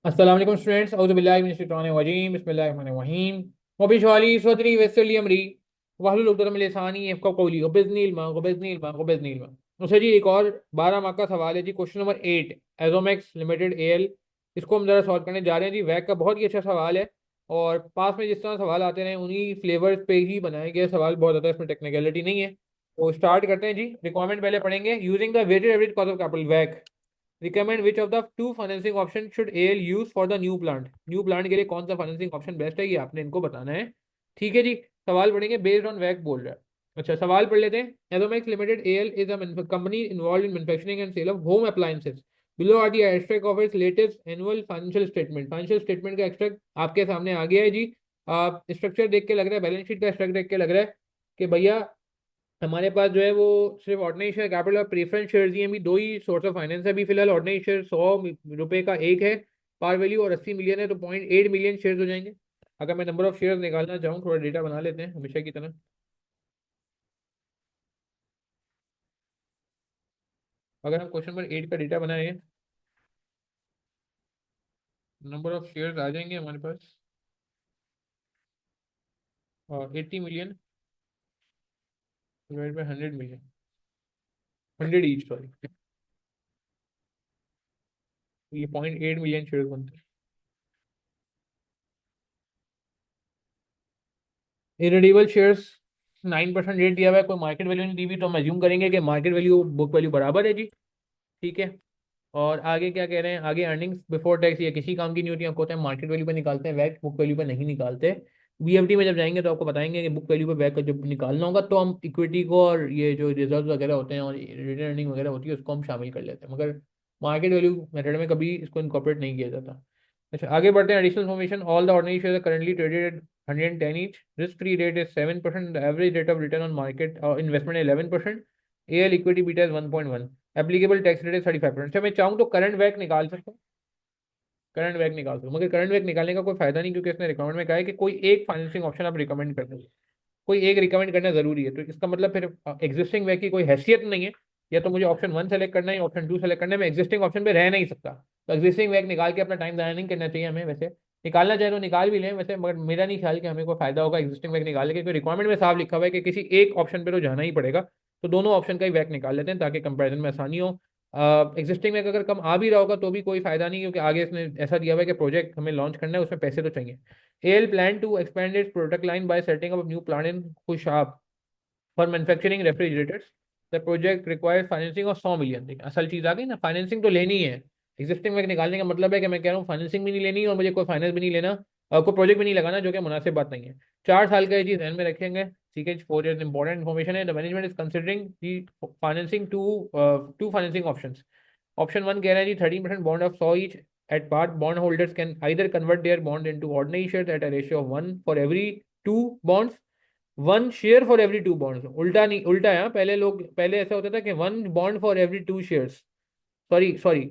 अस्सलाम वालेकुम स्टूडेंट्स औज़ु बिल्लाहि मिनश शैतानिर रजीम बिस्मिल्लाहिर रहीम वबिश वाली सदरी वयस्सिर अमरी वहलुल उक़दतम मिन लिसानी यफ़क़हू क़ौली वबिज़निल मा। उसे जी एक और 12 मार्क का सवाल है जी, क्वेश्चन नंबर 8 एजोमैक्स लिमिटेड एल। इसको हम जरा सॉल्व करने जा रहे हैं जी। वैक का बहुत ही अच्छा सवाल है और पास में जिस तरह सवाल आते रहे उन्हीं फ्लेवर्स पे ही बनाए गए सवाल, बहुत ज़्यादा इसमें टेक्निकलिटी नहीं है। तो स्टार्ट करते हैं जी। रिक्वायरमेंट पहले पढ़ेंगे। Using the weighted average cost of capital वैक, recommend which of the two financing option should L use for the new plant. New plant के लिए कौन सा फाइनेंसिंग ऑप्शन बेस्ट है, ये आपने इनको बताना है। ठीक है जी। सवाल पढ़ेंगे बेस्ड ऑन वैक बोल रहा है। अच्छा, सवाल पढ़ लेते हैं। Azomax limited L is a company involved in manufacturing and sale of home appliances. Below are the extract of its latest annual financial statement. Financial statement का एक्सट्रैक्ट आपके सामने आ गया है जी। स्ट्रक्चर देख के लग रहा है, बैलेंस शीट का एक्सट्रैक्ट देख के लग रहा है कि भैया हमारे पास जो है वो सिर्फ ऑर्डिनरी शेयर कैपिटल और प्रेफरेंस शेयर्स ही हैं। भी दो ही सोर्स ऑफ फाइनेंस है अभी फिलहाल। ऑर्डिनरी शेयर 100 रुपए का एक है, पार वैल्यू, और 80 मिलियन है, तो 0.8 मिलियन शेयर्स हो जाएंगे। अगर मैं नंबर ऑफ शेयर्स निकालना चाहूँ, थोड़ा डेटा बना लेते हैं हमेशा की तरह। अगर हम क्वेश्चन नंबर 8 का डेटा बनाए, नंबर ऑफ शेयर्स आ जाएंगे हमारे पास 80 million divide by 100 million, 100 each sorry. ये 0.8 मिलियन शेयर्स बनते हैं। इरेडीबल शेयर्स 9% रेट दिया हुआ है, कोई मार्केट वैल्यू नहीं दी हुई, तो हम एज्यूम करेंगे कि मार्केट वैल्यू बुक वैल्यू बराबर है जी। ठीक है। और आगे क्या कह रहे हैं, आगे अर्निंग्स बिफोर टैक्स ये किसी काम की नहीं होती, आपको होता है मार्केट वैल्यू पे निकालते हैं वैक, बुक वैल्यू पे नहीं निकालते। बीएफडी में जब जाएंगे तो आपको बताएंगे कि बुक वैल्यू पे वैक का जब निकालना होगा तो हम इक्विटी को और ये जो रिजर्व वगैरह होते हैं और रिटर्न अर्निंग वगैरह होती है उसको हम शामिल कर लेते हैं, मगर मार्केट वैल्यू मेथड में कभी इसको इनकॉर्पोरेट नहीं किया जाता। अच्छा, आगे बढ़ते हैं। Additional information, all the ordinary shares are currently traded at 110 each. Risk free rate is 7%, average rate of return on market investment 11%, L equity beta is 1.1, applicable tax rate है 35%। अच्छा, मैं चाहूँ तो करंट वैक निकाल सकता हूँ, करंट वैक निकाल सकता हूँ, मगर करंट वैक निकालने का कोई फायदा नहीं, क्योंकि इसने रिकमेंड में कहा है कि कोई एक फाइनेंसिंग ऑप्शन आप रिकमेंड कर दो। कोई एक रिकमेंड करना जरूरी है, तो इसका मतलब फिर एग्जिस्टिंग वैक की कोई हैसियत नहीं है। या तो मुझे ऑप्शन 1 सेलेक्ट करना है, ऑप्शन 2 सेलेक्ट करना है, मैं एग्जिस्टिंग ऑप्शन पे रह नहीं सकता। तो एग्जिस्टिंग वैक निकाल के अपना टाइम जाया नहीं करना चाहिए हमें। वैसे निकालना चाहे तो निकाल भी लें वैसे, मगर मेरा नहीं ख्याल कि हमें कोई फायदा होगा एग्जिस्टिंग वैक निकालने के, क्योंकि रिक्वायरमेंट में साफ लिखा हुआ है कि किसी एक ऑप्शन पे तो जाना ही पड़ेगा। तो दोनों ऑप्शन का ही वैक निकाल लेते हैं ताकि कंपैरिजन में आसानी हो। एग्जिस्टिंग में अगर कम आ भी रहा होगा तो भी कोई फायदा नहीं, क्योंकि आगे इसने ऐसा दिया हुआ है कि प्रोजेक्ट हमें लॉन्च करना है, उसमें पैसे तो चाहिए। L plan to expand its product line by setting up new plant in Khushab for manufacturing refrigerators. The project requires financing of 100 million. देखिए असल चीज आ गई ना, फाइनेंसिंग तो लेनी है। एग्जिस्टिंग में निकालने का मतलब है कि मैं कह रहा हूँ फाइनेंसिंग भी नहीं लेनी और मुझे कोई फाइनेंस भी नहीं लेना और कोई प्रोजेक्ट भी नहीं लगाना, जो कि मुनासिब बात नहीं है। 4 साल का ये चीज ध्यान में रखेंगे। ठीक है, 4 ईयर इंपॉर्टेंट इन्फॉर्मेशन है। The management is considering the financing two financing option. Option 1 कह रहा है जी 13% bond of 100 each at par. Bond holders can either convert their bond into ordinary shares at a ratio of 1 for every 2 bonds, 1 share for every 2 bonds. उल्टा नहीं, उल्टा है हाँ। पहले लोग, पहले ऐसा होता था कि 1 bond for every 2 shares, sorry sorry,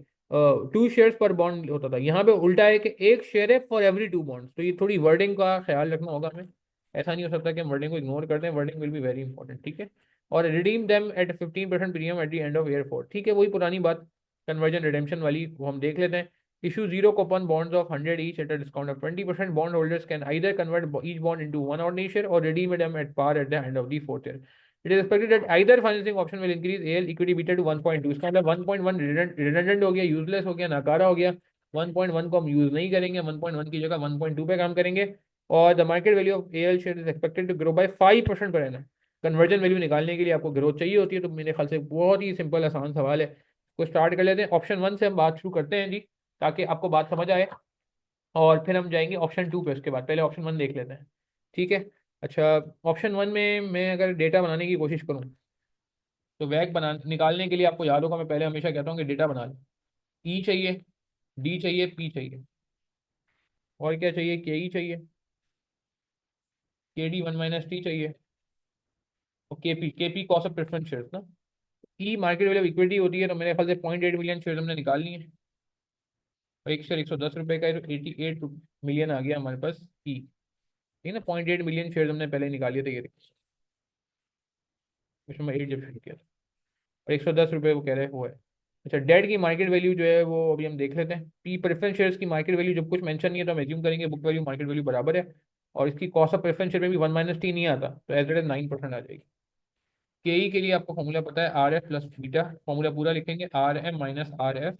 2 shares पर बॉन्ड होता था। यहाँ पे उल्टा है कि एक शेयर है फॉर एवरी 2 बॉन्ड्स। तो ये थोड़ी वर्डिंग का ख्याल रखना होगा हमें। ऐसा नहीं हो सकता कि हम वर्डिंग को इग्नोर कर दें, wording will be very important. ठीक है। और redeem them eight 15% premium eight the end of year 4। ठीक है, वही पुरानी बात कन्वर्जन रिडेम्पशन वाली, वो हम देख लेते हैं। Issue zero coupon bonds of 100 each at a discount of 20%. Bond holders can either convert each bond into one ordinary share or redeem them at par at the end of the fourth year. It is expected that either financing option will increase AL equity beta to 1.2। इसका मतलब 1.1 redundant हो गया, useless हो गया, नाकारा हो गया। 1.1 को हम यूज नहीं करेंगे, 1.1 की जगह 1.2 पे काम करेंगे। और the market value of AL share is expected to grow by 5% per annum. Conversion value निकालने के लिए आपको ग्रोथ चाहिए होती है, तो मेरे ख्याल से बहुत ही सिंपल आसान सवाल है। को स्टार्ट कर लेते हैं। ऑप्शन 1 से हम बात शुरू करते हैं जी, ताकि आपको बात समझ आए। और फिर हम जाएंगे ऑप्शन 2 पे, उसके बाद पहले ऑप्शन 1 देख लेते हैं। ठीक है। अच्छा, ऑप्शन 1 में मैं अगर डेटा बनाने की कोशिश करूं, तो वैक बना निकालने के लिए आपको याद होगा मैं पहले हमेशा कहता हूँ कि डेटा बना लें। ई चाहिए, डी चाहिए, पी चाहिए, और क्या चाहिए, के ई चाहिए, के डी 1 - टी चाहिए, और के P cost of preference shares ना। ई मार्केट वैल्यू ऑफ इक्विटी होती है, तो मेरे ख्याल से 0.8 मिलियन शेयर हमने निकालनी है। और एक शेयर 110 रुपये का है, तो 88 मिलियन आ गया हमारे पास ई। ठीक है ना, 0.8 मिलियन शेयर हमने पहले निकाले थे, ये देखिए क्वेश्चन नंबर 8 जब शुरू किया था। और 110 रुपये वो कह रहे हैं वो है। अच्छा, डेट की मार्केट वैल्यू जो है वो अभी हम देख लेते हैं। पी प्रेफरेंस शेयर्स की मार्केट वैल्यू जब कुछ मेंशन नहीं है तो हम एज्यूम करेंगे बुक वैल्यू मार्केट वैल्यू बराबर है। और इसकी कॉस्ट ऑफ प्रेफरेंस शेयर में भी 1 - T नहीं आता, तो एज इट इज 9% आ जाएगी। के ई के लिए आपको फॉर्मूला पता है, R F plus beta. Formula पूरा लिखेंगे, R M minus R F.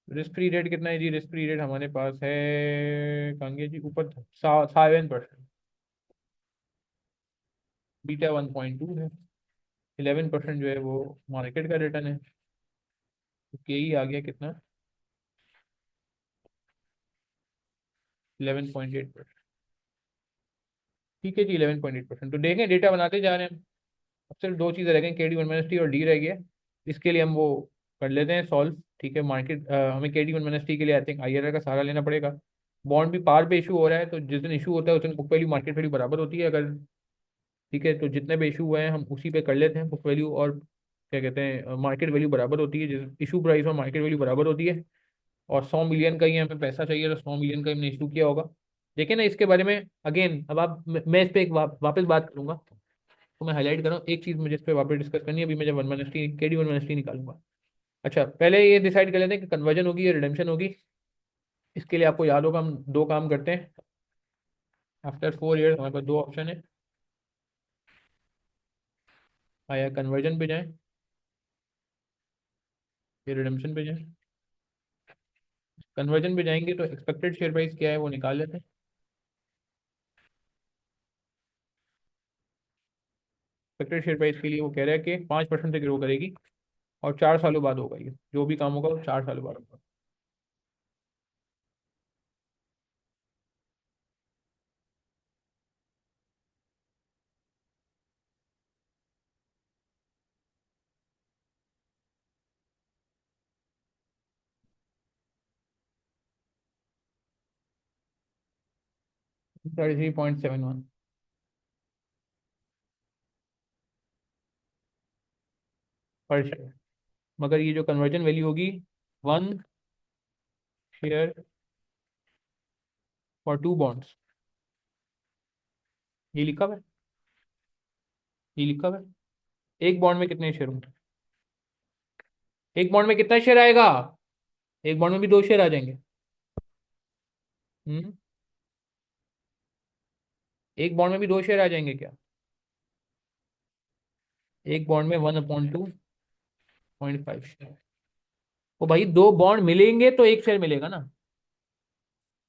Risk free rate कितना है जी? रिस्क फ्री रेट हमारे पास है कहेंगे जी ऊपर 7%। बीटा 1.2 है। 11% जो है वो मार्केट का रिटर्न है। तो के ई आ गया कितना? 11.8%। ठीक है जी, 11.8%। तो देखें डेटा बनाते जा रहे हैं हम। अब सिर्फ दो चीज़ें रह गई, के डी 1 - T और डी रह गया। इसके लिए हम वो कर लेते हैं सॉल्व। ठीक है, मार्केट हमें के डी 1 - T के लिए I think I R R का सहारा लेना पड़ेगा। बॉन्ड भी पार पे इशू हो रहा है, तो जिस दिन इशू होता है उस दिन बुक वैल्यू मार्केट वैल्यू बराबर होती है अगर। ठीक है, तो जितने भी इशू हुए हैं हम उसी पे कर लेते हैं बुक वैल्यू और क्या कहते हैं मार्केट वैल्यू बराबर होती है, जिस इशू प्राइस और मार्केट वैल्यू बराबर होती है। और 100 मिलियन का ही हमें पैसा चाहिए, तो 100 मिलियन का हमने इशू किया होगा। देखिए ना इसके बारे में अगेन, अब आप मैं इस पर एक वापस बात करूंगा। तो मैं हाईलाइट कर रहा हूँ एक चीज़ मुझे इस पर वापस डिस्कस करनी है। अभी मैं जब 1 - T के डी 1 - T निकालूंगा। अच्छा, पहले ये डिसाइड कर लेते हैं कि कन्वर्जन होगी या रिडेम्पशन होगी। इसके लिए आपको याद होगा हम दो काम करते हैं। आफ्टर 4 ईयर्स हमारे पास दो ऑप्शन है, या कन्वर्जन पे जाएं या रिडेम्पशन पे जाएं। कन्वर्जन पे जाएंगे तो एक्सपेक्टेड शेयर प्राइस क्या है वो निकाल लेते हैं। एक्सपेक्टेड शेयर प्राइस के लिए वो कह रहा है कि 5% से ग्रो करेगी और 4 सालों बाद होगा, ये जो भी काम होगा वो 4 सालों बाद होगा। 33.71 पर शेयर। मगर ये जो कन्वर्जन वैल्यू होगी, 1 शेयर फॉर 2 बॉन्ड्स, ये लिखा हुआ है। ये लिखा हुआ है। एक बॉन्ड में कितने शेयर होंगे? एक बॉन्ड में कितना शेयर आएगा? एक बॉन्ड में भी दो शेयर आ जाएंगे। हम्म। एक बॉन्ड में भी दो शेयर आ जाएंगे क्या? एक बॉन्ड में 1/2.5 शेयर। ओ भाई, दो बॉन्ड मिलेंगे तो एक शेयर मिलेगा ना।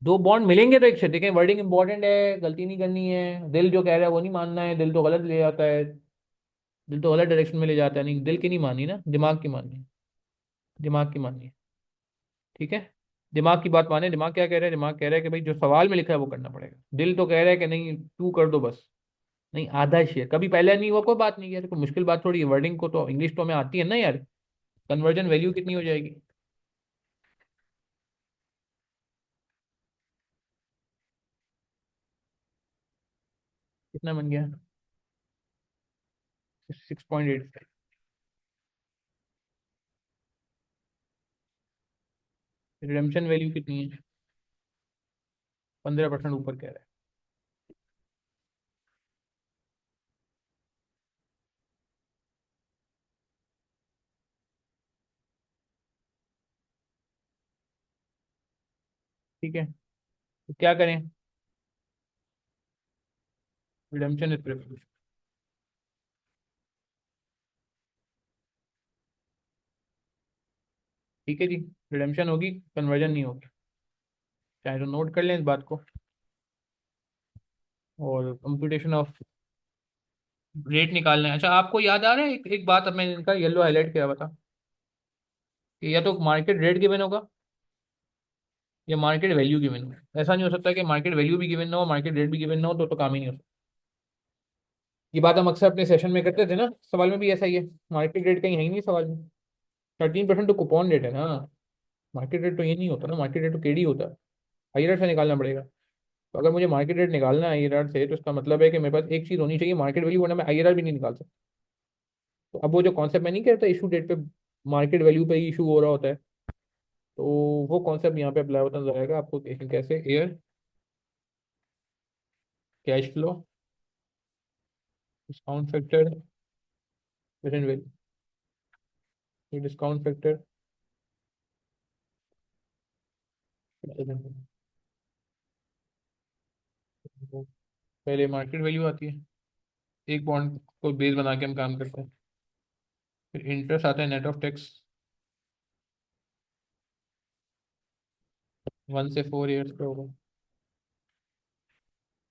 दो बॉन्ड मिलेंगे तो एक शेयर। देखें, वर्डिंग इंपॉर्टेंट है, गलती नहीं करनी है। दिल जो कह रहा है वो नहीं मानना है, दिल तो गलत ले जाता है। दिल तो गलत डायरेक्शन में ले जाता है, नहीं दिल की नहीं माननी ना, दिमाग की माननी है। दिमाग की माननी है। ठीक है, दिमाग की बात माने। दिमाग क्या कह रहा है? दिमाग कह रहा है कि भाई जो सवाल में लिखा है वो करना पड़ेगा। दिल तो कह रहा है कि नहीं तू कर दो बस। नहीं, आधा शेयर कभी पहले नहीं हुआ, कोई बात नहीं यार, कोई मुश्किल बात थोड़ी है। वर्डिंग को तो इंग्लिश तो हमें आती है ना यार। कन्वर्जन वैल्यू कितनी हो जाएगी? कितना बन गया? 6.85। रिडेम्पशन वैल्यू कितनी है? 15% ऊपर कह रहा है। ठीक है, तो क्या करें? Redemption is preferable. ठीक है जी, रिडेम्पशन होगी, कन्वर्जन नहीं होगी। चाहे तो नोट कर लें इस बात को। और कंप्यूटेशन ऑफ रेट निकालना है। अच्छा, आपको याद आ रहा है एक बात, अब मैंने इनका येलो हाईलाइट किया बता कि या तो मार्केट रेट गिवन होगा या मार्केट वैल्यू गिवन हो। ऐसा नहीं हो सकता कि मार्केट वैल्यू भी गिवन ना हो, मार्केट रेट भी गिवन ना हो, तो काम ही नहीं हो सकता। ये बात हम अक्सर अपने सेशन में करते थे ना, सवाल में भी ऐसा ही है। मार्केट रेट कहीं है ही नहीं सवाल में। 13% तो कूपन रेट है ना। मार्केट रेट तो ये नहीं होता ना, मार्केट रेट तो केडी होता है। आईआरआर से निकालना पड़ेगा। तो अगर मुझे मार्केट रेट निकालना है आईआरआर से, तो इसका मतलब है कि मेरे पास एक चीज़ होनी चाहिए मार्केट वैल्यू, वरना मैं आईआरआर भी नहीं निकाल सकता। तो अब वो जो कॉन्सेप्ट मैं नहीं कहता इशू डेट पे मार्केट वैल्यू पे ही इशू हो रहा होता है, तो वो कॉन्सेप्ट यहाँ पे अप्लाई होता नजर आएगा आपको। देखें कैसे, air cash flow discount factor present value. ये डिस्काउंट फैक्टर पहले मार्केट वैल्यू आती है, एक बॉन्ड को बेस बना के हम काम करते हैं। फिर इंटरेस्ट आता है नेट ऑफ टैक्स, 1 से 4 ईयर्स का होगा।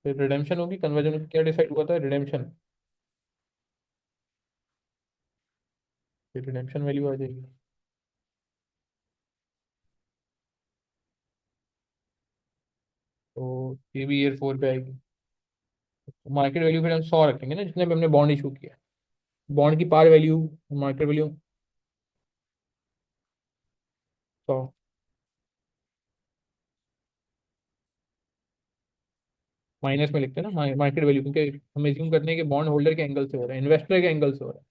फिर रिडेम्पशन होगी, कन्वर्जन में क्या डिसाइड हुआ था, रिडेम्पशन। फिर रिडेम्पशन वैल्यू आ जाएगी। तो ये भी ईयर 4 पे आएगी। मार्केट वैल्यू फिर हम 100 रखेंगे ना, जितने पे हमने बॉन्ड इशू किया। बॉन्ड की par value, market value 100। Minus में लिखते हैं ना मार्केट वैल्यू, क्योंकि हम एज्यूम करते हैं कि बॉन्ड होल्डर के एंगल से हो रहा है, इन्वेस्टर के एंगल से हो रहा है।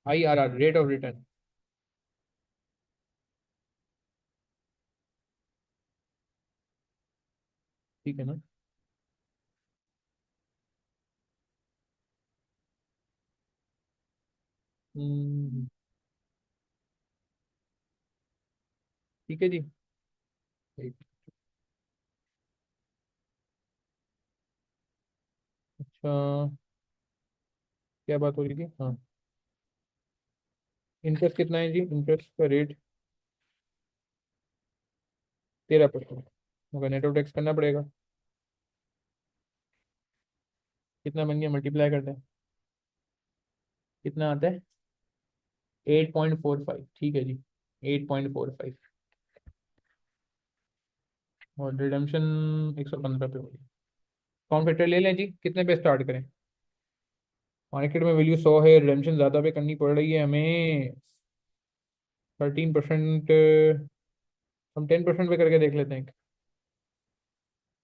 IRR, rate of return. ठीक है ना। हम्म, ठीक है जी। ठीक। अच्छा, क्या बात हो रही थी, हाँ। इंटरेस्ट कितना है जी, इंटरेस्ट का रेट 13%। मगर नेट ऑफ टैक्स करना पड़ेगा। कितना बन गया, मल्टीप्लाई करते हैं। कितना आता है, 8.45, ठीक है जी। 8.45। और रिडम्शन 115 पे होगी। कौन फैक्टर ले लें जी, कितने पे स्टार्ट करें। मार्केट में वैल्यू 100 है, रिडम्शन ज़्यादा पे करनी पड़ रही है हमें, 13%। हम 10% पे करके देख लेते हैं।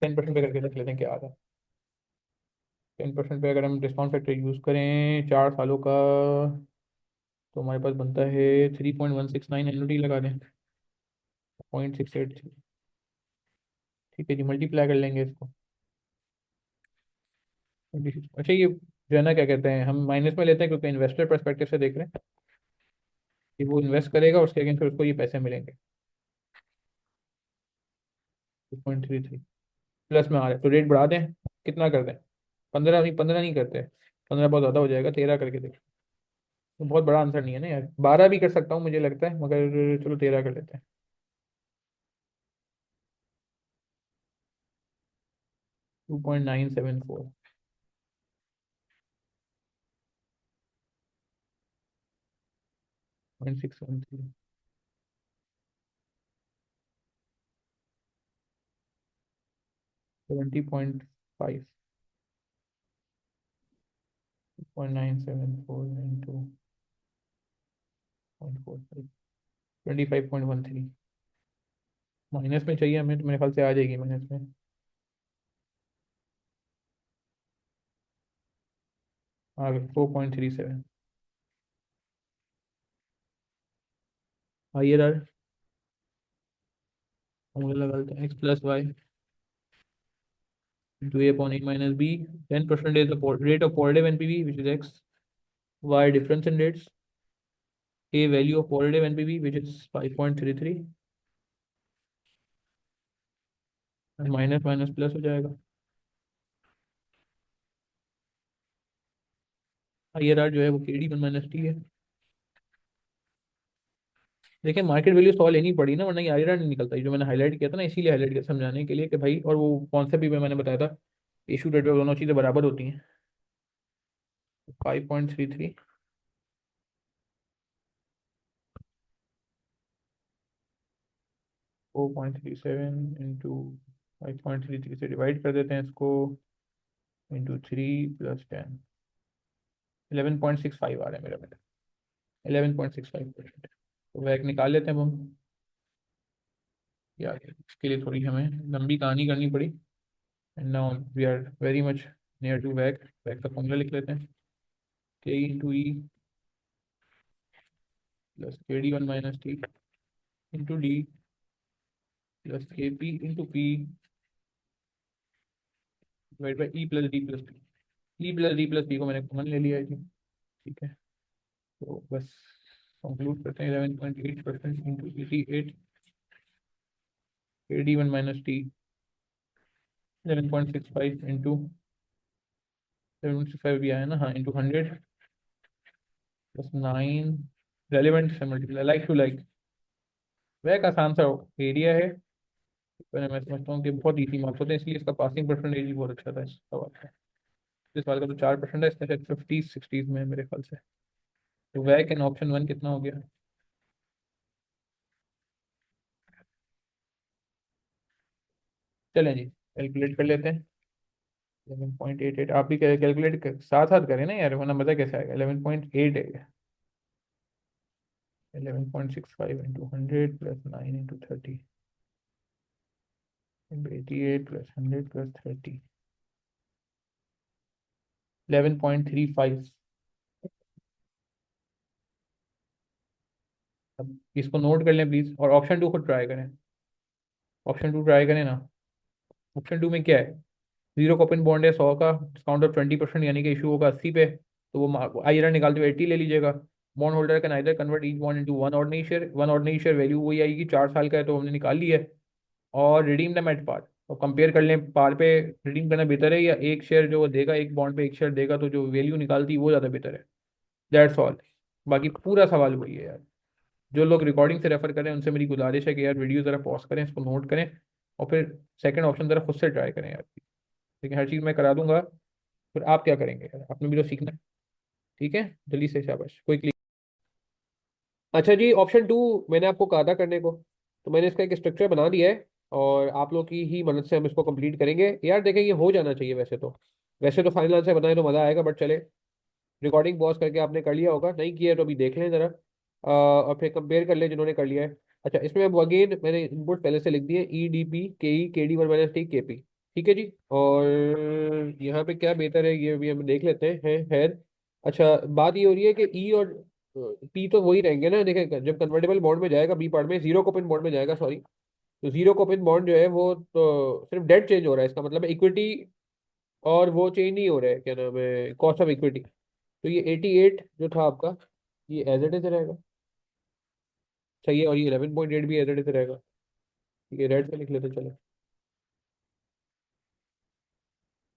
10% पे करके देख लेते हैं क्या आता है। 10% पे अगर हम डिस्काउंट फैक्टर यूज़ करें 4 सालों का, तो हमारे पास बनता है 3.169, एनुटी लगा दें 0.683। ठीक है जी, मल्टीप्लाई कर लेंगे इसको। 26। अच्छा, ये जो है ना, क्या कहते हैं, हम माइनस में लेते हैं क्योंकि इन्वेस्टर परस्पेक्टिव से देख रहे हैं कि वो इन्वेस्ट करेगा, उसके अगेंस्ट फिर उसको ये पैसे मिलेंगे। 2.33 प्लस में आ रहा है, तो रेट बढ़ा दें। कितना कर दें, 15 नहीं, 15 नहीं करते। 15 बहुत ज़्यादा हो जाएगा, 13 करके देख। तो बहुत बड़ा आंसर नहीं है ना यार, 12 भी कर सकता हूँ मुझे लगता है, मगर चलो 13 कर लेते हैं। 2.974, 0.613, 70.5, 0.974 इंटू 0.45, 25.13। माइनस में चाहिए हमें, तो मेरे ख्याल से आ जाएगी माइनस में। आ गए 4.37। आइए यार, फॉर्मूला लगा लेते हैं, x+y into a upon a minus b, 10% is the rate of positive NPV, which is x. Y difference in rates, a value of positive NPV, which is 5.33, and minus minus plus हो जाएगा। IRR जो है वो KD1 - T है। देखिए, market value 100 लेनी पड़ी ना, वरना ये IRR नहीं निकलता, ये जो मैंने हाईलाइट किया था ना, इसीलिए हाईलाइट किया समझाने के लिए कि भाई, और वो कॉन्सेप्ट भी मैंने बताया था, इशू डेट पे दोनों चीज़ें बराबर होती हैं। 5.33, 4.37 इंटू 5.33 से डिवाइड कर देते हैं इसको, इंटू 3 + 10, 11.65 आ रहा है मेरा बेटा। 11.65%। तो वैक निकाल लेते हैं अब हम। यार इसके लिए थोड़ी हमें लंबी कहानी करनी पड़ी। And now we are very much near to वैक। वैक का फॉर्मूला लिख लेते हैं, K × E plus KD1 - T into D plus KP × P divide by E + D + P को मैंने कॉमन ले लिया है जी। ठीक है, तो बस कंक्लूड करते हैं 11.8% into 88, AD1 minus T 11.65 into 765 भी आया ना, हाँ, इंटू 100 प्लस 9, रेलिवेंट से मल्टीप्लाई, लाइक टू लाइक। वह एक आसान सा एरिया है, पर मैं समझता हूँ कि बहुत इजी मार्क्स होते हैं, इसलिए इसका पासिंग परसेंटेज भी बहुत अच्छा था इस सवाल का। इस सवाल का तो 4% है, इसका शायद 50-60 में है मेरे ख्याल से। तो वह कैन ऑप्शन 1 कितना हो गया? चलें जी, कैलकुलेट कर लेते हैं। 11.88, आप भी कैलकुलेट साथ साथ करें ना यार, वरना मजा कैसे आएगा। 11.8 है, 11.65 into 100 plus 9 into 30 into 88 plus 100 plus 30, 11.35। अब इसको नोट कर लें प्लीज, और ऑप्शन 2 खुद ट्राई करें। ऑप्शन 2 ट्राई करें ना। ऑप्शन 2 में क्या है? जीरो कॉपन बॉन्ड है 100 का, डिस्काउंट ऑफ 20%, यानी कि इशू होगा 80 पे, तो वो IRR निकालते हुए 80 ले लीजिएगा। Bond holder can either convert each bond into one ordinary share, one ordinary share value वही आएगी, 4 साल का है तो हमने निकाल ली है। और रिडीम देम एट पार, और कंपेयर कर लें पार पे रिडीम करना बेहतर है, या एक शेयर जो वो देगा, एक बॉन्ड पे एक शेयर देगा, तो जो वैल्यू निकालती है वो ज़्यादा बेहतर है। That's all. बाकी पूरा सवाल वही है यार। जो लोग रिकॉर्डिंग से रेफर करें उनसे मेरी गुजारिश है कि यार वीडियो ज़रा पॉज करें, इसको नोट करें, और फिर सेकंड ऑप्शन ज़रा खुद से ट्राई करें यार। लेकिन हर चीज़ मैं करा दूंगा, फिर आप क्या करेंगे यार, आपने भी तो सीखना है। ठीक है, जल्दी से, शाबाश, कोई क्लिक। अच्छा जी, ऑप्शन 2 मैंने आपको कहा था करने को, तो मैंने इसका एक स्ट्रक्चर बना दिया है, और आप लोग की ही मदद से हम इसको कंप्लीट करेंगे यार। देखें, ये हो जाना चाहिए वैसे तो। वैसे तो फाइनल आंसर बनाए तो मज़ा आएगा, बट चले, रिकॉर्डिंग पॉज करके आपने कर लिया होगा, नहीं किया तो अभी देख लें ज़रा, और फिर कंपेयर कर लें जिन्होंने कर लिया है। अच्छा, इसमें अब अगेन मैंने इनपुट पहले से लिख दिए, EDP KE KD1 minus T KP। ठीक है जी। और यहाँ पे क्या बेहतर है ये भी हम देख लेते हैं, है खैर। अच्छा, बात ये हो रही है कि ई और पी तो वही रहेंगे ना। देखें, जब कन्वर्टेबल बॉन्ड में जाएगा, बी पार्ट में जीरो कोपिन बॉन्ड में जाएगा, सॉरी, तो जीरो कोपिन बॉन्ड जो है वो तो सिर्फ डेट चेंज हो रहा है, इसका मतलब इक्विटी, और वो चेंज नहीं हो रहा है, क्या नाम है, कॉस्ट ऑफ इक्विटी। तो ये 88 जो था आपका, ये एज इट इज रहेगा। सही है, और ये 11.8 भी एज इट इज रहेगा। ठीक है, रेड से लिख लेते चलो।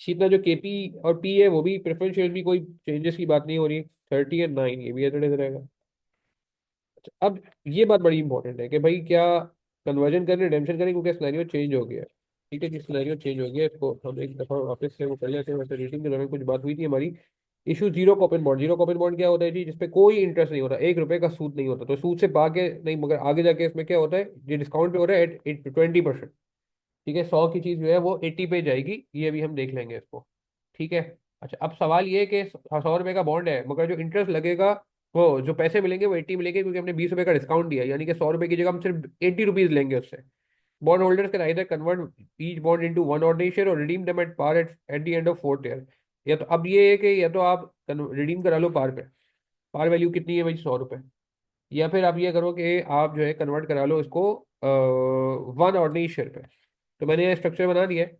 इसी तरह जो KP और P है वो भी प्रेफरेंस शेयर, भी कोई चेंजेस की बात नहीं हो रही। 30 और 9 ये भी एज इट इज रहेगा। अब ये बात बड़ी इंपॉर्टेंट है कि भाई क्या कन्वर्जन करें, रिडेम्पशन करें, क्योंकि सिनेरियो चेंज हो गया है। ठीक है, जिस सिनेरियो चेंज हो गया है, इसको हम एक दफा वापस से वो कर लेते हैं। वैसे रीडिंग के दौरान कुछ बात हुई थी हमारी। Issue zero कॉपन bond. Zero कॉपन bond क्या होता है जी? जिसपे कोई इंटरेस्ट नहीं होता, 1 रुपए का सूद नहीं होता, तो सूद से भागे नहीं, मगर आगे जाके इसमें क्या होता है, ये डिस्काउंट पे हो रहा है एट 20%। ठीक है, 100 की चीज जो है वो 80 पे जाएगी, ये भी हम देख लेंगे इसको। ठीक है। अच्छा, अब सवाल ये है कि 100 रुपए का बॉन्ड है, मगर जो इंटरेस्ट लगेगा, वो जो पैसे मिलेंगे वो 80 मिलेंगे, क्योंकि हमने 20 रुपए का डिस्काउंट दिया, यानी कि 100 रुपए की जगह हम सिर्फ 80 रुपीज लेंगे उससे। Bond holders can either convert each bond into one ordinary share और redeem them at par at the end of fourth year. या तो अब ये है कि या तो आप रिडीम करा लो पार पे। पार वैल्यू कितनी है भाई? 100 रुपए। या फिर आप ये करो कि आप जो है कन्वर्ट करा लो इसको वन ऑर्डिनरी शेयर पे। तो मैंने ये स्ट्रक्चर बना दिया है।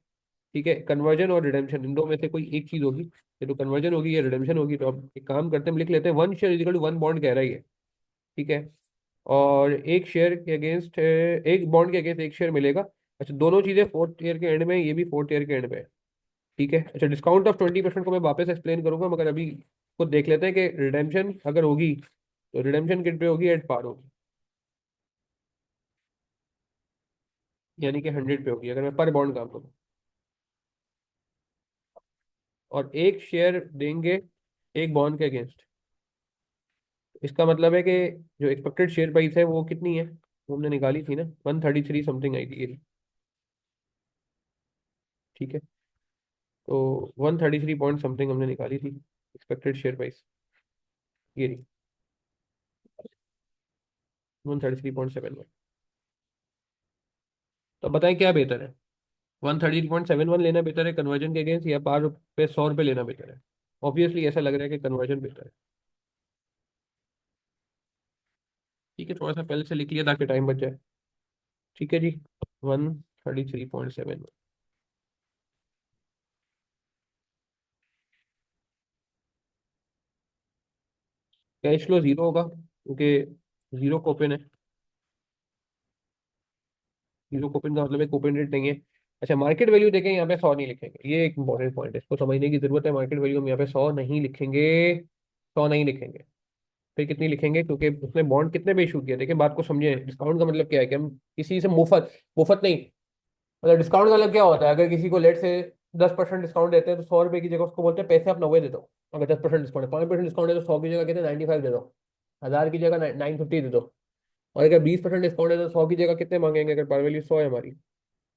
ठीक है, कन्वर्जन और रिडेम्पशन, इन दो में से कोई एक चीज होगी, ये तो कन्वर्जन होगी या रिडेम्पशन होगी। तो अब एक काम करते हैं, हम लिख लेते हैं one share is equal to one bond कह रहा है ये। ठीक है। और एक शेयर के अगेंस्ट, एक बॉन्ड के अगेंस्ट एक शेयर मिलेगा। अच्छा, दोनों चीजें फोर्थ ईयर के एंड में, ये भी फोर्थ ईयर के एंड में है। ठीक है। अच्छा, डिस्काउंट ऑफ 20% को मैं वापस एक्सप्लेन करूंगा, मगर अभी खुद देख लेते हैं कि रिडेम्पशन अगर होगी तो रिडेम्पशन किट पे होगी, एट पार होगी, यानी कि 100 पे होगी अगर मैं पर बॉन्ड काम करूँ। और एक शेयर देंगे एक बॉन्ड के अगेंस्ट। इसका मतलब है कि जो एक्सपेक्टेड शेयर प्राइस है वो कितनी है, वो हमने निकाली थी ना, 133 समथिंग आई थी ये। ठीक है, तो 133 पॉइंट समथिंग हमने निकाली थी एक्सपेक्टेड शेयर प्राइस, ये रही 133.71। तो बताएं क्या बेहतर है, 133.71 लेना बेहतर है कन्वर्जन के अगेंस्ट, या पार पे 100 रुपये लेना बेहतर है? ऑब्वियसली ऐसा लग रहा है कि कन्वर्जन बेहतर है। ठीक है, थोड़ा सा पहले से लिख लिया ताकि टाइम बच जाए। ठीक है जी, 133.71। कैश फ्लो जीरो होगा। क्योंकि जीरो कोपेन है, जीरो कोपेन का मतलब है कोपेन रेट नहीं है। अच्छा, मार्केट वैल्यू देखें, यहाँ पे 100 नहीं लिखेंगे, ये एक इंपॉर्टेंट पॉइंट है, इसको समझने की जरूरत है। मार्केट वैल्यू हम यहाँ पे 100 नहीं लिखेंगे, 100 नहीं लिखेंगे। फिर कितनी लिखेंगे, क्योंकि उसने बॉन्ड कितने पे इशू किया, देखिए बात को समझे। डिस्काउंट का मतलब क्या है कि हम किसी से मुफ्त, मुफ्त नहीं, मतलब डिस्काउंट का मतलब क्या होता है, अगर किसी को लेट से 10% डिस्काउंट देते हैं तो 100 रुपए की जगह उसको बोलते हैं पैसे आप 90 दे दो। अगर 10% डिस्काउंट है, 5% डिस्काउंट है तो 100 की जगह कहते हैं 95 दे दो, 1000 की जगह 950 दे दो। और अगर 20% डिस्काउंट है तो 100 की जगह कितने मांगेंगे, अगर पार वैल्यू 100 है हमारी,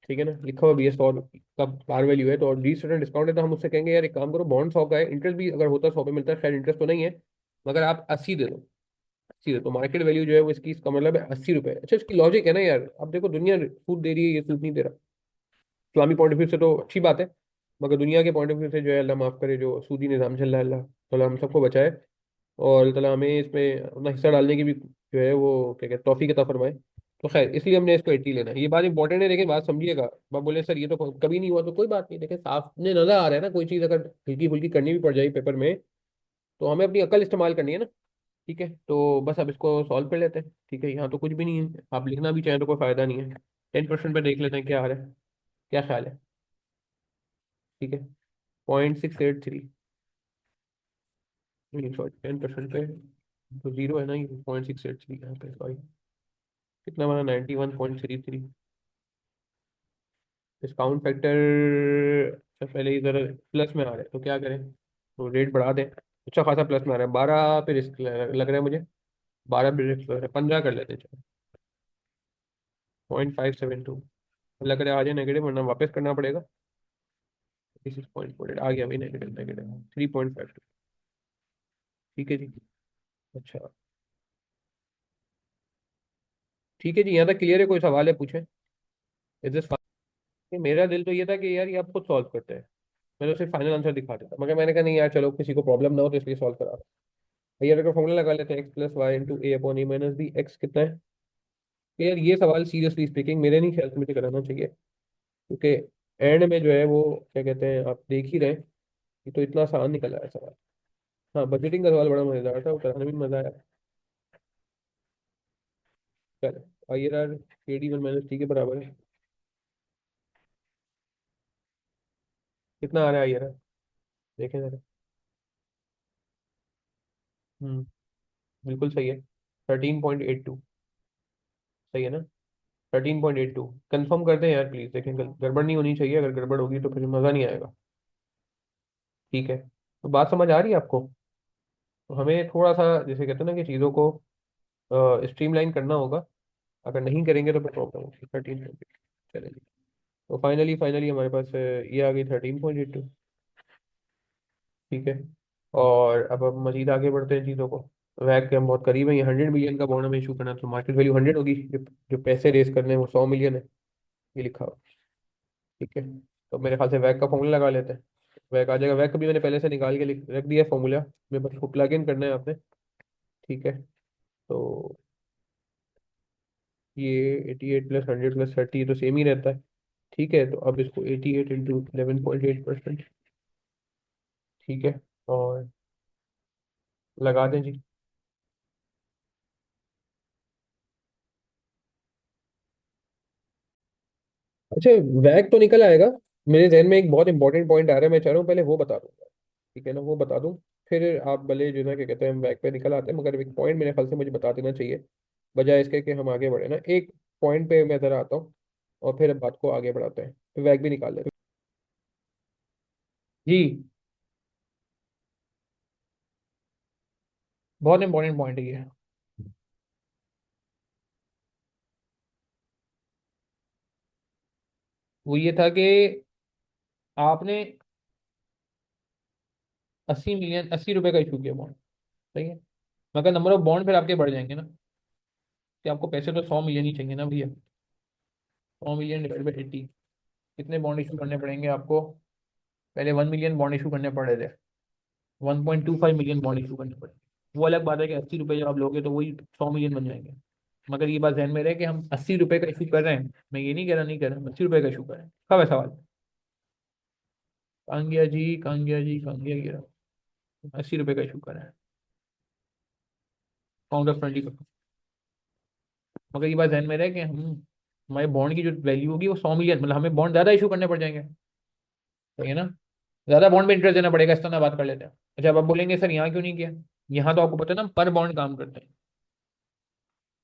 ठीक है ना, लिखा हुआ भी है 100 का पार वैल्यू है, तो और 20% डिस्काउंट है, तो हम उससे कहेंगे यार एक काम करो, बॉन्ड 100 का है, इंटरेस्ट भी अगर होता है 100 पे मिलता है, शायद इंटरेस्ट तो नहीं है, मगर आप 80 दे दो, 80 दे, तो मार्केट वैल्यू जो है वो इसकी, इसका मतलब है 80 रुपए। अच्छा, इसकी लॉजिक है ना यार, अब देखो दुनिया सूद दे रही है, ये सूद नहीं दे रहा। इस्लामी पॉइंट ऑफ व्यू से तो अच्छी बात है, मगर दुनिया के पॉइंट ऑफ व्यू से जो है, अल्लाह माफ करे, जो सूदी निज़ाम चल रहा है, अल्लाह ताला हम सबको बचाए, और अल्लाह ताला हमें इसमें अपना हिस्सा डालने की भी जो है वो क्या कहते हैं तौफीक अता फरमाए। तो खैर, इसलिए हमने इसको 80 लेना है, ये बात इंपॉर्टेंट है, लेकिन बात समझिएगा। आप बोले सर ये तो कभी नहीं हुआ, तो कोई बात नहीं, देखिए सामने नजर आ रहा है ना, कोई चीज़ अगर हल्की फुल्की करनी भी पड़ जाए पेपर में, तो हमें अपनी अकल इस्तेमाल करनी है ना। ठीक है, तो बस अब इसको सॉल्व कर लेते हैं। ठीक है, यहाँ तो कुछ भी नहीं है, आप लिखना भी चाहें तो कोई फायदा नहीं है। 10% पे देख लेते हैं क्या आ रहा है, क्या ख्याल है। ठीक है, 0.683, नहीं सॉरी 10% पे तो जीरो है ना, ये 0.683 यहाँ पे, सॉरी कितना बना, 91.33। डिस्काउंट फैक्टर पहले इधर प्लस में आ रहा है, तो क्या करें, तो रेट बढ़ा दें। अच्छा खासा प्लस में आ रहा है, 12 पे रिस्क लग रहा है मुझे, 12 पे रिस्क लग रहा है, 15 कर लेते हैं चलो। 0.572 लग रहा है, आ जाए नेगेटिव, वरना वापस करना पड़ेगा। 6.48 आ गया भाई, नेगेटिव, नेगेटिव 3.52। ठीक है जी। अच्छा, ठीक है जी, यहाँ तक क्लियर है, कोई सवाल है पूछे, इज दिस। मेरा दिल तो ये था कि यार ये आप खुद सॉल्व करते हैं, मैं तो सिर्फ फाइनल आंसर दिखा देता, मगर मैंने कहा नहीं यार, चलो किसी को प्रॉब्लम ना हो तो इसलिए सॉल्व करा। भैया अगर फॉर्मूला लगा लेते हैं, एक्स प्लस वाई इंटू ए अपॉन ए माइनस बी, एक्स कितना है। तो यार ये सवाल सीरियसली स्पीकिंग मेरे नहीं ख्याल से मुझे कराना चाहिए, क्योंकि एंड में जो है वो क्या कहते हैं, आप देख ही रहे हैं, ये तो इतना आसान निकल रहा है सवाल। हाँ, बजटिंग का सवाल बड़ा मजेदार था, वो कराने में भी मजा आया। चलो, आई आर के डी वन माइनस टी के बराबर है, कितना आ रहा है आई आर, देखें जरा। हम्म, बिल्कुल सही है, 13.82, सही है ना। 13.82 कंफर्म कर दें यार प्लीज, देखें गड़बड़ नहीं होनी चाहिए, अगर गड़बड़ होगी तो फिर मज़ा नहीं आएगा। ठीक है, तो बात समझ आ रही है आपको। तो हमें थोड़ा सा जैसे कहते हैं ना कि चीज़ों को स्ट्रीमलाइन करना होगा, अगर नहीं करेंगे तो फिर प्रॉब्लम होगी। 13.82, चलेगी। तो फाइनली फाइनली हमारे पास ये आ गई 13.82। ठीक है, और अब हम मजीद आगे बढ़ते हैं चीज़ों को। वैक के हम बहुत करीब है, ये 100 मिलियन का बॉन्ड हमें इशू करना है, तो मार्केट वैल्यू 100 होगी, जो पैसे रेस करने हैं वो 100 मिलियन है, ये लिखा हुआ। ठीक है, तो मेरे ख्याल से वैक का फॉर्मूला लगा लेते हैं। वैक आ जाएगा, वैक भी मैंने पहले से निकाल के रख दिया फॉर्मूला में, बस उसको प्लग इन करना है आपने। ठीक है, तो ये 88 प्लस 100 प्लस 30 तो सेम ही रहता है। ठीक है, तो अब इसको 88 इंटू 11.8%। ठीक है, और लगा दें जी। अच्छा, वैक तो निकल आएगा, मेरे जहन में एक बहुत इंपॉर्टेंट पॉइंट आ रहा है, मैं चाह रहा हूँ पहले वो बता दूँ। ठीक है ना, वो बता दूँ, फिर आप भले जो है ना क्या कहते हैं हम वैक पे निकल आते हैं, मगर एक पॉइंट मेरे ख्याल से मुझे बता देना चाहिए, बजाय इसके कि हम आगे बढ़े ना। एक पॉइंट पे मैं ज़रा आता हूँ, और फिर बात को आगे बढ़ाते हैं, फिर वैक भी निकाल लेते हैं। जी, बहुत इंपॉर्टेंट पॉइंट है ये। वो ये था कि आपने 80 मिलियन, 80 रुपए का इशू किया बॉन्ड, सही है, मगर नंबर ऑफ बॉन्ड फिर आपके बढ़ जाएंगे ना, कि आपको पैसे तो 100 मिलियन ही चाहिए ना भैया। 100 मिलियन डिवाइड बाई 80, कितने बॉन्ड इशू करने पड़ेंगे आपको। पहले 1 मिलियन बॉन्ड इशू करने पड़े थे, 1.25 मिलियन बॉन्ड इशू करने पड़े। वो अलग बात है कि 80 रुपये जब आप लोगे तो वही 100 मिलियन बन जाएंगे, मगर ये बात ध्यान में रहे कि हम 80 रुपये का इशू कर रहे हैं, मैं ये नहीं कह रहा, नहीं कर रहा, हम 80 रुपये का इशू कर रहे हैं। कब है सवाल, कांगिया जी, कांगिया जी, कांगिया गिरा, 80 रुपये का इशू कर रहे हैं। काउंट ऑफ 20 करो। मगर ये बात ध्यान में रहे कि हम हमारे बॉन्ड की जो वैल्यू होगी वो 100 मिलियन, मतलब हमें बॉन्ड ज़्यादा इशू करने पड़ जाएंगे, सही है ना। ज़्यादा बॉन्ड पे इंटरेस्ट देना पड़ेगा, इस तरह बात कर लेते हैं। अच्छा, अब आप बोलेंगे सर यहाँ क्यों नहीं किया। यहाँ तो आपको पता है ना, पर बॉन्ड काम करते हैं,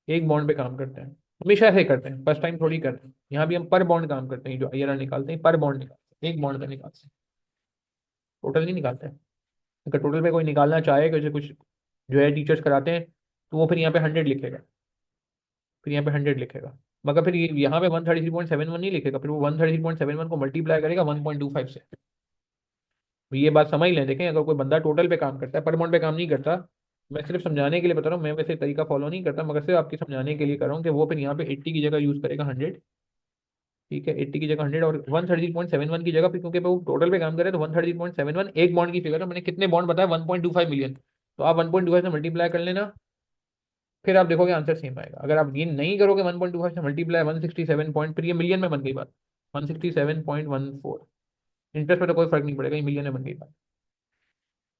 एक बॉन्ड पे काम करते हैं, हमेशा ऐसे करते हैं, फर्स्ट टाइम थोड़ी करते हैं। यहाँ भी हम पर बॉन्ड काम करते हैं, जो IRR निकालते हैं पर बॉन्ड निकालते हैं, एक बॉन्ड का निकालते हैं, टोटल नहीं निकालते हैं। अगर टोटल पे कोई निकालना चाहे, जैसे कुछ जो है टीचर्स कराते हैं, तो वो फिर यहाँ पे 100 लिखेगा, फिर यहाँ पे 100 लिखेगा। मगर फिर यहाँ पे 133.71 नहीं लिखेगा, फिर वो 133.71 को मल्टीप्लाई करेगा 1.25 से। तो ये बात समझ लें, देखें, अगर कोई बंदा टोटल पे काम करता है, पर अमाउंट पे काम नहीं करता, मैं सिर्फ समझाने के लिए बता रहा हूँ, मैं वैसे तरीका फॉलो नहीं करता, मगर सिर्फ आपके समझाने के लिए कर रहा हूँ कि वो फिर यहाँ पे 80 की जगह यूज करेगा 100। ठीक है, 80 की जगह 100, और 130.71 की जगह, फिर क्योंकि वो टोटल पे काम करे तो 130.71 एक बॉन्ड की फिगर है, मैंने कितने बॉन्ड बताया, 1.25 मिलियन, तो आप 1.25 से मल्टीप्लाई कर लेना, फिर आप देखोगे आंसर सेम आएगा। अगर आप ये नहीं करोगे 1.25 से मल्टीप्लाई 167 पॉइंट, फिर ये मिलियन में बन गई बात, 167.14। इंटरेस्ट पे तो कोई फर्क नहीं पड़ेगा, ये मिलियन में बन गई बात।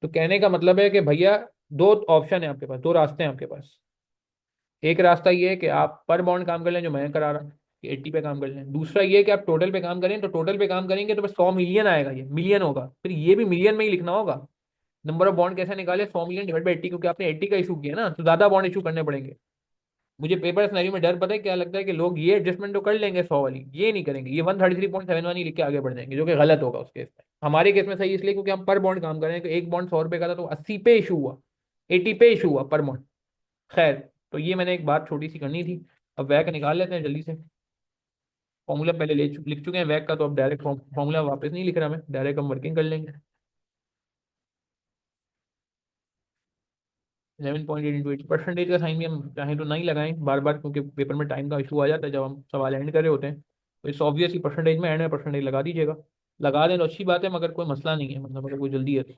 तो कहने का मतलब है कि भैया, दो ऑप्शन है आपके पास, दो रास्ते हैं आपके पास। एक रास्ता ये है कि आप पर बॉन्ड काम कर लें, जो मैं करा रहा हूँ, कि 80 पे काम कर लें। दूसरा ये है कि आप टोटल पे काम करें, तो टोटल पे काम करेंगे तो बस 100 मिलियन आएगा, ये मिलियन होगा, फिर ये भी मिलियन में ही लिखना होगा। नंबर ऑफ बॉन्ड कैसे निकाले, 100 मिलियन डिवाइड बाई 80, क्योंकि आपने 80 का इशू किया ना, तो ज्यादा बॉन्ड इशू करने पड़ेंगे। मुझे पेपर सिनेरियो में डर पता है क्या लगता है, कि लोग ये एडजस्टमेंट तो कर लेंगे 100 वाली, ये नहीं करेंगे, ये 133.71 ही लिख के आगे बढ़ जाएंगे, जो कि गलत होगा उस केस में। हमारे केस में सही इसलिए क्योंकि हम पर बॉन्ड काम कर रहे हैं, कि एक बॉन्ड 100 रुपए का था तो 80 पे इशू हुआ, 80 पे इशू हुआ पर बॉन्ड। खैर, तो ये मैंने एक बात छोटी सी करनी थी। अब वैक निकाल लेते हैं जल्दी से। फॉर्मूला पहले लिख चुके हैं वैक का, तो अब डायरेक्ट फॉर्मूला वापस नहीं लिख रहा मैं, डायरेक्ट हम वर्किंग कर लेंगे। 11.8 परसेंटेज का साइन भी हम चाहें तो नहीं लगाएं बार बार, क्योंकि पेपर में टाइम का इशू आ जाता है जब हम सवाल एंड कर रहे होते हैं। तो इस ऑब्वियस ही परसेंटेज में एंड में परसेंटेज लगा दीजिएगा। लगा दें तो अच्छी बात है, मगर कोई मसला नहीं है, मतलब अगर कोई जल्दी है तो।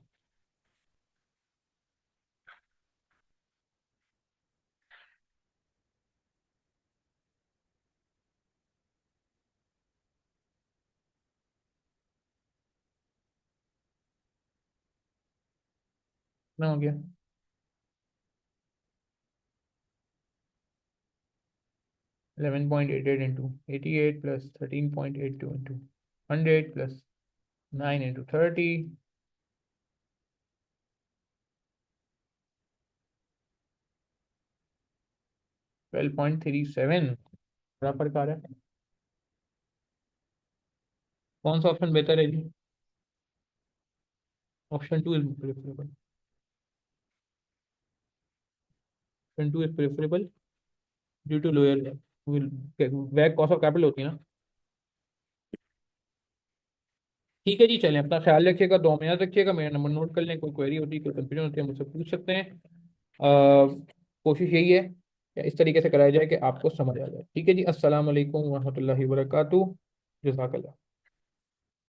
ना हो गया। 11.88 into 88 plus 13.82 into 100 plus 9 into 30, 12.37। बड़ा फर्क आ रहा है। कौन सा ऑप्शन बेहतर है जी। Option two is preferable. Option two is preferable due to lower वैक कॉस्ट ऑफ कैपिटल होती है ना। ठीक है जी, चलें, अपना ख्याल रखिएगा, दो में याद रखिएगा, मेरा नंबर नोट कर लें, कोई क्वेरी होती है, कोई कंफ्यूजन होती है, मुझसे पूछ सकते हैं। कोशिश यही है कि इस तरीके से कराया जाए कि आपको समझ आ जाए। ठीक है जी, अस्सलाम वालेकुम रहमतुल्लाहि व बरकातुहू। जज़ाकल्लाह।